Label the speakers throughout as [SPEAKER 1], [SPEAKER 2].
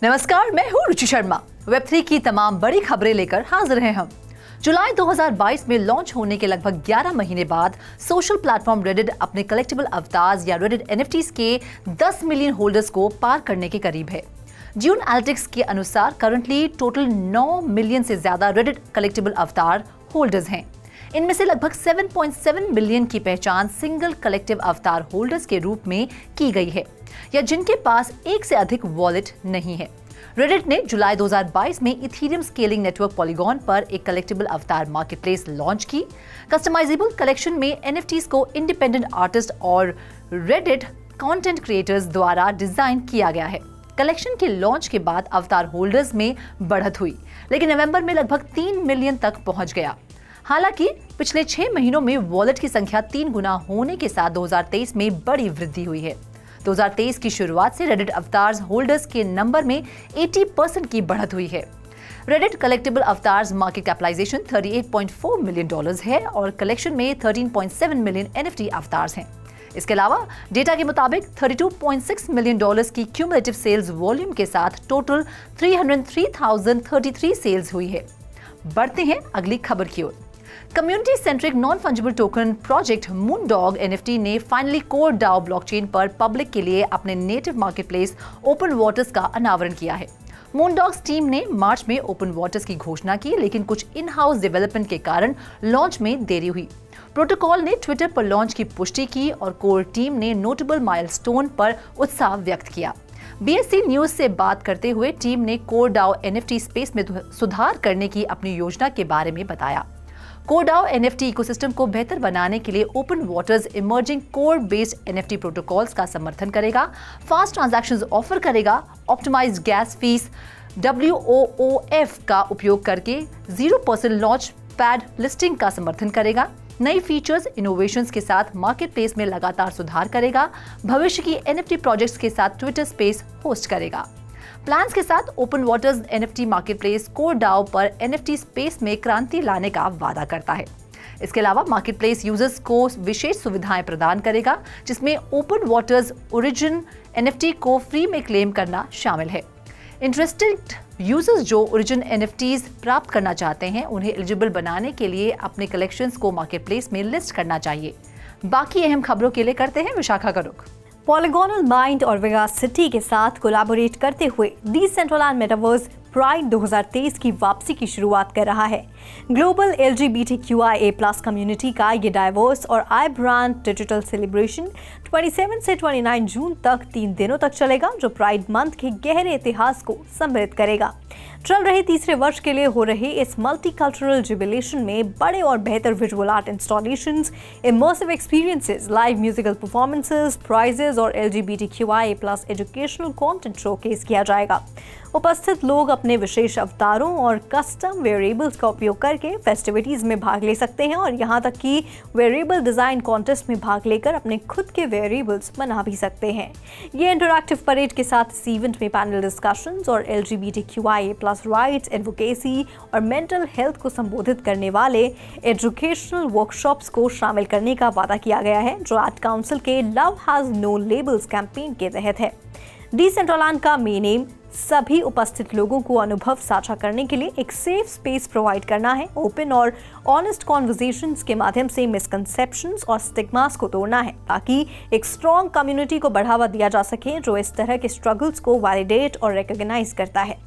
[SPEAKER 1] नमस्कार, मैं हूँ रुचि शर्मा। वेब3 की तमाम बड़ी खबरें लेकर हाजिर हैं हम। जुलाई 2022 में लॉन्च होने के लगभग 11 महीने बाद सोशल प्लेटफॉर्म रेडिट अपने कलेक्टिबल अवतार्स या रेडिट एनएफटीज के 10 मिलियन होल्डर्स को पार करने के करीब है। ज्यून एनालिटिक्स के अनुसार करंटली टोटल 9 मिलियन से ज्यादा रेडिट कलेक्टिबल अवतार होल्डर्स हैं। इनमें से लगभग 7.7 मिलियन की पहचान सिंगल कलेक्टिव अवतार होल्डर्स के रूप में की गई है या जिनके पास एक से अधिक वॉलेट नहीं है। रेडिट ने जुलाई 2022 में इथेरियम स्केलिंग नेटवर्क पॉलीगॉन पर एक कलेक्टिबल अवतार मार्केटप्लेस लॉन्च की। कस्टमाइजेबल कलेक्शन में एनएफटीज को इंडिपेंडेंट आर्टिस्ट और रेडिट कंटेंट क्रिएटर्स द्वारा डिजाइन किया गया है। कलेक्शन के लॉन्च के बाद अवतार होल्डर्स में बढ़त हुई, लेकिन नवंबर में लगभग 3 मिलियन तक पहुंच गया। हालांकि पिछले 6 महीनों में वॉलेट की संख्या 3 गुना होने के साथ 2023 में बड़ी वृद्धि हुई है। 2023 की शुरुआत से रेडिट अवतार्स होल्डर्स के नंबर में 80% की बढ़त हुई है। Reddit collectible avatars market capitalisation $38.4 million है और कलेक्शन में 13.7 मिलियन एनएफटी अवतार्स हैं। इसके अलावा डेटा के मुताबिक $32.6 मिलियन की क्यूमुलेटिव सेल्स वॉल्यूम के साथ टोटल 303,033 सेल्स हुई है। बढ़ते हैं अगली खबर की ओर। Community centric non fungible token project Moondog NFT ने फाइनली कोर डाओ ब्लॉकचेन पर पब्लिक के लिए अपने नेटिव मार्केटप्लेस ओपन वाटर्स का अनावरण किया है। मूनडॉग्स टीम ने मार्च में ओपन वाटर्स की घोषणा की, लेकिन कुछ इन हाउस डेवलपमेंट के कारण लॉन्च में देरी हुई। प्रोटोकॉल ने ट्विटर पर लॉन्च की पुष्टि की और कोर टीम ने नोटेबल माइलस्टोन पर उत्साह व्यक्त किया। बीएससी न्यूज से बात करते हुए टीम ने कोर डाओ एनएफटी स्पेस में सुधार करने की अपनी योजना के बारे में बताया। कोर डाओ एनएफटी इकोसिस्टम को बेहतर बनाने के लिए open waters emerging core based NFT protocols का समर्थन करेगा, फास्ट ट्रांजैक्शंस ऑफर करेगा, ऑप्टिमाइज्ड गैस फीस WOOF का उपयोग करके 0% लॉन्च पैड लिस्टिंग का समर्थन करेगा, नई फीचर्स इनोवेशंस के साथ मार्केटप्लेस में लगातार सुधार करेगा, भविष्य की एनएफटी प्रोजेक्ट्स के साथ ट्विटर स्पेस होस्ट करेगा। प्लान्स के साथ open waters NFT marketplace core DAO पर एनएफटी स्पेस में क्रांति लाने का वादा करता है। इसके अलावा मार्केटप्लेस यूजर्स को विशेष सुविधाएं प्रदान करेगा, जिसमें ओपन वाटर्स ओरिजिन एनएफटी को फ्री में क्लेम करना शामिल है। इंटरेस्टेड यूजर्स जो ओरिजिन एनएफटीज प्राप्त करना चाहते हैं, उन्हें एलिजिबल बनाने के लिए अपने कलेक्शंस को मार्केटप्लेस में लिस्ट करना चाहिए। बाकी अहम खबरों के लिए करते हैं विशाखा का रुख।
[SPEAKER 2] पॉलीगोनल माइंड और वेगा सिटी के साथ कोलैबोरेट करते हुए डिसेंट्रलैंड मेटावर्स प्राइड 2023 की वापसी की शुरुआत कर रहा है। ग्लोबल LGBTQIA+ कम्युनिटी का ये डाइवर्स और आइब्रांड डिजिटल सेलिब्रेशन 27 से 29 जून तक 3 दिनों तक चलेगा, जो प्राइड मंथ के गहरे इतिहास को समृद्ध करेगा। चल रहे तीसरे वर्ष के लिए हो रहे इस मल्टीकल्चरल जुबिलेशन में बड़े और बेहतर visual art installations, immersive experiences, live musical performances, prizes और LGBTQIA+ एजुकेशनल कंटेंट शोकेस किया जाएगा। उपस्थित लोग अपने विशेष अवतारों और कस्टम वेरिएबल्स का उपयोग करके फेस्टिविटीज में भाग ले सकते हैं और यहाँ तक कि वेरिएबल डिजाइन कॉन्टेस्ट में भाग लेकर अपने खुद के वेरिएबल्स बना भी सकते हैं। ये इंटरैक्टिव परेड के साथ इस इवेंट में पैनल डिस्कशंस और LGBTQIA+ राइट्स, एडवोकेसी और मेंटल हेल्थ को संबोधित करने वाले एजुकेशनल वर्कशॉप्स को शामिल करने का वादा किया गया है, जो आर्ट काउंसिल के love has no labels campaign के तहत है। डिसेंट्रलैंड का मेन एम सभी उपस्थित लोगों को अनुभव साझा करने के लिए एक सेफ स्पेस प्रोवाइड करना है। ओपन और ऑनेस्ट कॉन्वर्सेशंस के माध्यम से मिसकंसेप्शंस और स्टिग्मास को तोड़ना है, ताकि एक स्ट्रॉन्ग कम्युनिटी को बढ़ावा दिया जा सके जो इस तरह के स्ट्रगल्स को वैलिडेट और रिकॉग्नाइज करता है।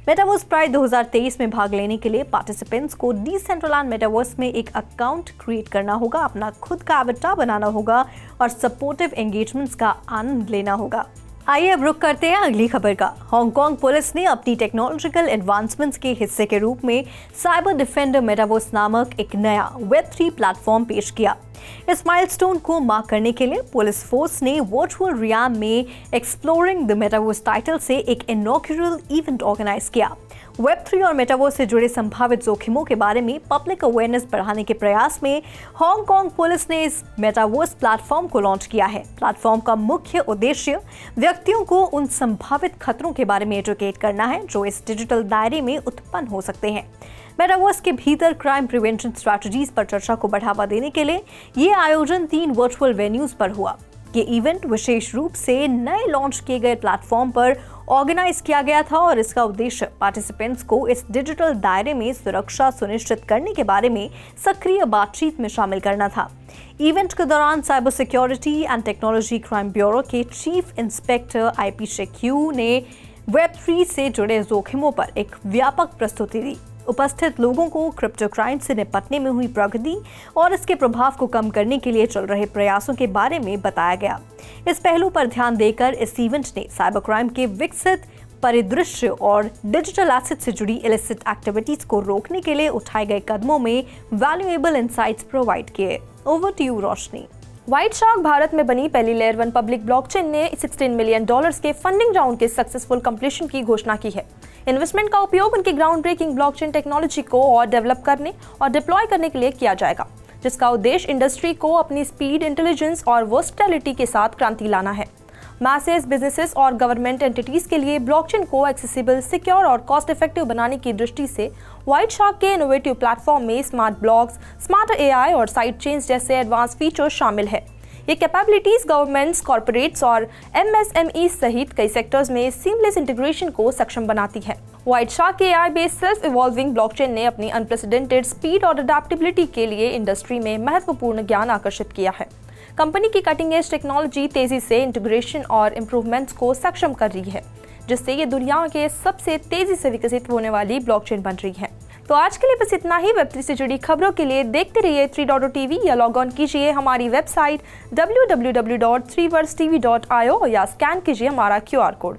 [SPEAKER 2] मेटावर्स प्राइड 2023 में भाग लेने के लिए पार्टिसिपेंट्स को डिसेंट्रलैंड मेटावर्स में एक अकाउंट क्रिएट करना होगा, अपना खुद का एवटार बनाना होगा और सपोर्टिव एंगेजमेंट्स का आनंद लेना होगा। आइए अब रुक करते हैं अगली खबर का। हांगकांग पुलिस ने अपनी टेक्नोलॉजिकल एडवांसमेंट्स के हिस्से के रूप में साइबर डिफेंडर मेटावर्स नामक एक नया वेब3 प्लेटफॉर्म पेश किया। इस माइलस्टोन को मार्क करने के लिए पुलिस फोर्स ने वर्चुअल रियलिटी में एक्सप्लोरिंग द मेटावर्स टाइटल से एक इनॉग्रेल इवेंट ऑर्गेनाइज किया। वेब3 और मेटावर्स से जुड़े संभावित जोखिमों के बारे में पब्लिक अवेयरनेस बढ़ाने के प्रयास में हांगकांग पुलिस ने इस मेटावर्स प्लेटफॉर्म को लॉन्च किया है। प्लेटफॉर्म का मुख्य उद्देश्य व्यक्तियों को उन संभावित खतरों के बारे में एजुकेट करना है जो इस डिजिटल दायरे में उत्पन्न हो सकते हैं। मेटावर्स के भीतर क्राइम प्रिवेंशन स्ट्रैटेजीज पर चर्चा को बढ़ावा देने के लिए ये आयोजन 3 वर्चुअल वेन्यूज पर हुआ। ये इवेंट विशेष रूप से नए लॉन्च किए गए प्लेटफॉर्म पर ऑर्गेनाइज किया गया था और इसका उद्देश्य पार्टिसिपेंट्स को इस डिजिटल दायरे में सुरक्षा सुनिश्चित करने के बारे में सक्रिय बातचीत में शामिल करना था। इवेंट के दौरान cyber security and technology crime bureau के चीफ इंस्पेक्टर IP शेक्यू ने Web3 से जुड़े जोखिमों पर एक व्यापक प्रस्तुति दी। उपस्थित लोगों को क्रिप्टो क्राइम से निपटने में हुई प्रगति और इसके प्रभाव को कम करने के लिए चल रहे प्रयासों के बारे में बताया गया। इस पहलू पर ध्यान देकर इस इवेंट ने साइबर क्राइम के विकसित परिदृश्य और डिजिटल एसेट से जुड़ी इलिसिट एक्टिविटीज को रोकने के लिए उठाए गए कदमों में वैल्यूएबल इनसाइट्स प्रोवाइड किए। Over to you Roshni.
[SPEAKER 3] White shark Bharat में बनी पहली लेयर 1 पब्लिक ब्लॉकचेन ने $16 मिलियन के फंडिंग राउंड के सक्सेसफुल कंप्लीशन की घोषणा की है। इन्वेस्टमेंट का उपयोग उनकी ग्राउंड ब्रेकिंग ब्लॉकचेन टेक्नोलॉजी को और डेवलप करने और डिप्लॉय करने के लिए किया जाएगा, जिसका उद्देश्य इंडस्ट्री को अपनी स्पीड, इंटेलिजेंस और वर्सटैलिटी के साथ क्रांति लाना है। मैसेज, बिजनेसेस और गवर्नमेंट एंटिटीज के लिए ब्लॉकचेन को एक्सेसिबल, सिक्योर और कॉस्ट इफेक्टिव बनाने की दृष्टि से व्हाइट शार्क के इनोवेटिव प्लेटफॉर्म में स्मार्ट ब्लॉक्स, स्मार्ट AI और साइड चेन्स जैसे एडवांस फीचर्स शामिल है। ये कैपेबिलिटीज गवर्नमेंट्स, कॉर्पोरेट्स और MSME सहित कई सेक्टर्स में सीमलेस इंटीग्रेशन को सक्षम बनाती है। व्हाइट शार्क के AI based self evolving blockchain ने अपनी अनप्रेसिडेंटेड स्पीड और अडेप्टेबिलिटी के लिए इंडस्ट्री में महत्वपूर्ण ज्ञान आकर्षित किया है। कंपनी की कटिंग एज टेक्नोलॉजी तेजी से इंटीग्रेशन और इम्प्रूवमेंट्स को सक्षम कर रही है, जिससे ये दुनिया के सबसे तेजी से विकसित होने वाली ब्लॉकचेन बन रही है। तो आज के लिए बस इतना ही। Web3 से जुड़ी खबरों के लिए देखते रहिए 3.TV या लॉग ऑन कीजिए हमारी वेबसाइट www.3worldstv.io या स्कैन कीजिए हमारा QR कोड।